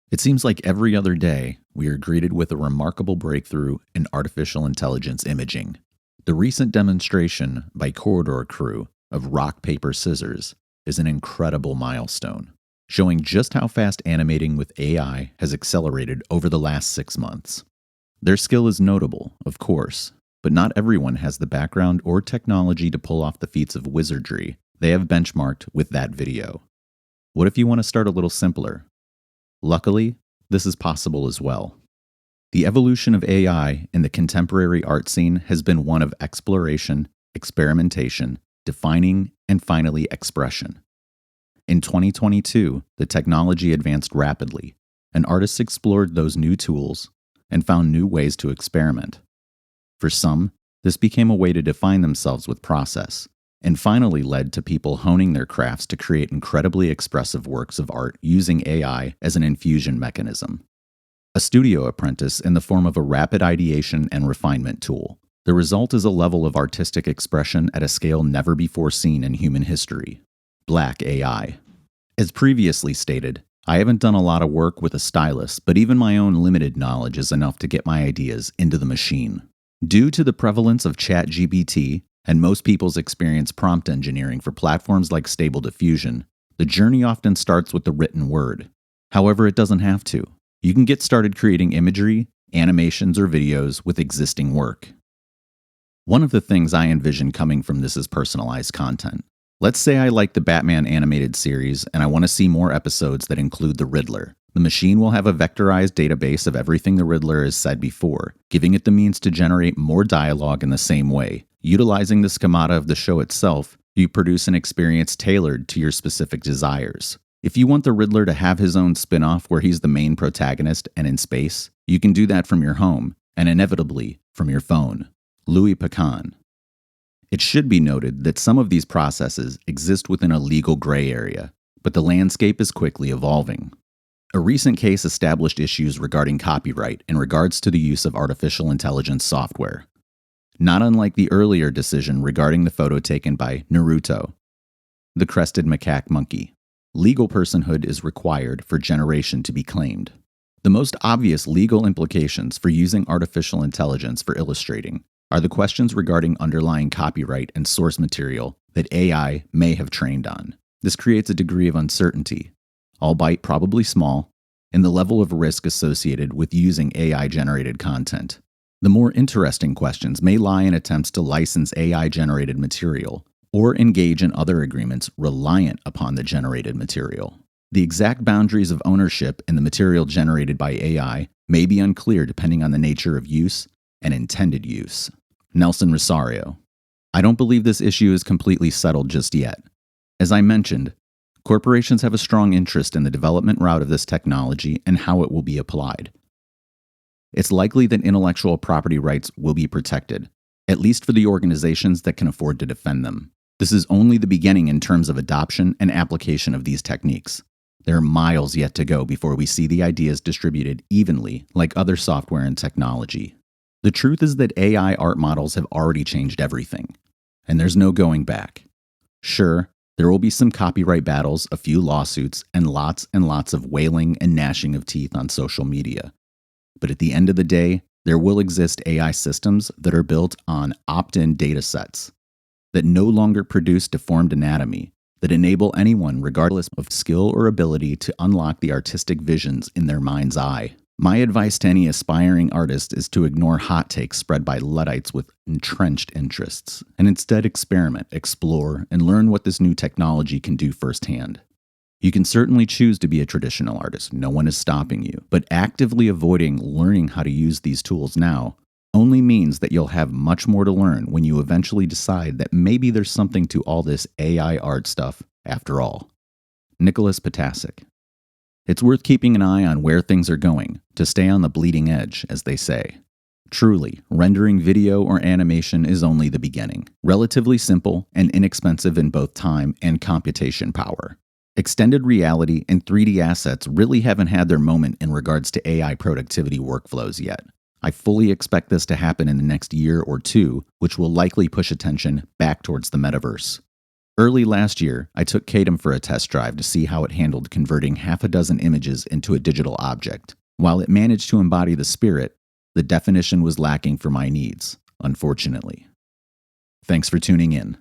It seems like every other day, we are greeted with a remarkable breakthrough in artificial intelligence imaging. The recent demonstration by Corridor Crew of rock, paper, scissors is an incredible milestone, showing just how fast animating with AI has accelerated over the last 6 months. Their skill is notable, of course, but not everyone has the background or technology to pull off the feats of wizardry they have benchmarked with that video. What if you want to start a little simpler? Luckily, this is possible as well. The evolution of AI in the contemporary art scene has been one of exploration, experimentation, defining, and finally expression. In 2022, the technology advanced rapidly, and artists explored those new tools and found new ways to experiment. For some, this became a way to define themselves with process, and finally led to people honing their crafts to create incredibly expressive works of art using AI as an infusion mechanism. A studio apprentice in the form of a rapid ideation and refinement tool. The result is a level of artistic expression at a scale never before seen in human history. Black AI. As previously stated, I haven't done a lot of work with a stylus, but even my own limited knowledge is enough to get my ideas into the machine. Due to the prevalence of ChatGPT, and most people's experience prompt engineering for platforms like Stable Diffusion, the journey often starts with the written word. However, it doesn't have to. You can get started creating imagery, animations, or videos with existing work. One of the things I envision coming from this is personalized content. Let's say I like the Batman animated series and I want to see more episodes that include the Riddler. The machine will have a vectorized database of everything the Riddler has said before, giving it the means to generate more dialogue in the same way. Utilizing the schemata of the show itself, you produce an experience tailored to your specific desires. If you want the Riddler to have his own spin-off where he's the main protagonist and in space, you can do that from your home, and inevitably from your phone. Louis Pacan. It should be noted that some of these processes exist within a legal gray area, but the landscape is quickly evolving. A recent case established issues regarding copyright in regards to the use of artificial intelligence software. Not unlike the earlier decision regarding the photo taken by Naruto, the crested macaque monkey. Legal personhood is required for generation to be claimed. The most obvious legal implications for using artificial intelligence for illustrating are the questions regarding underlying copyright and source material that AI may have trained on. This creates a degree of uncertainty, albeit probably small, in the level of risk associated with using AI-generated content. The more interesting questions may lie in attempts to license AI-generated material or engage in other agreements reliant upon the generated material. The exact boundaries of ownership in the material generated by AI may be unclear depending on the nature of use and intended use. Nelson Rosario. I don't believe this issue is completely settled just yet. As I mentioned, corporations have a strong interest in the development route of this technology and how it will be applied. It's likely that intellectual property rights will be protected, at least for the organizations that can afford to defend them. This is only the beginning in terms of adoption and application of these techniques. There are miles yet to go before we see the ideas distributed evenly like other software and technology. The truth is that AI art models have already changed everything, and there's no going back. Sure, there will be some copyright battles, a few lawsuits, and lots of wailing and gnashing of teeth on social media. But at the end of the day, there will exist AI systems that are built on opt-in data sets that no longer produce deformed anatomy, that enable anyone, regardless of skill or ability, to unlock the artistic visions in their mind's eye. My advice to any aspiring artist is to ignore hot takes spread by Luddites with entrenched interests, and instead experiment, explore, and learn what this new technology can do firsthand. You can certainly choose to be a traditional artist, no one is stopping you, but actively avoiding learning how to use these tools now only means that you'll have much more to learn when you eventually decide that maybe there's something to all this AI art stuff after all. Nicholas Potasic. It's worth keeping an eye on where things are going, to stay on the bleeding edge, as they say. Truly, rendering video or animation is only the beginning. Relatively simple and inexpensive in both time and computation power. Extended reality and 3D assets really haven't had their moment in regards to AI productivity workflows yet. I fully expect this to happen in the next year or two, which will likely push attention back towards the metaverse. Early last year, I took Kadem for a test drive to see how it handled converting half a dozen images into a digital object. While it managed to embody the spirit, the definition was lacking for my needs, unfortunately. Thanks for tuning in.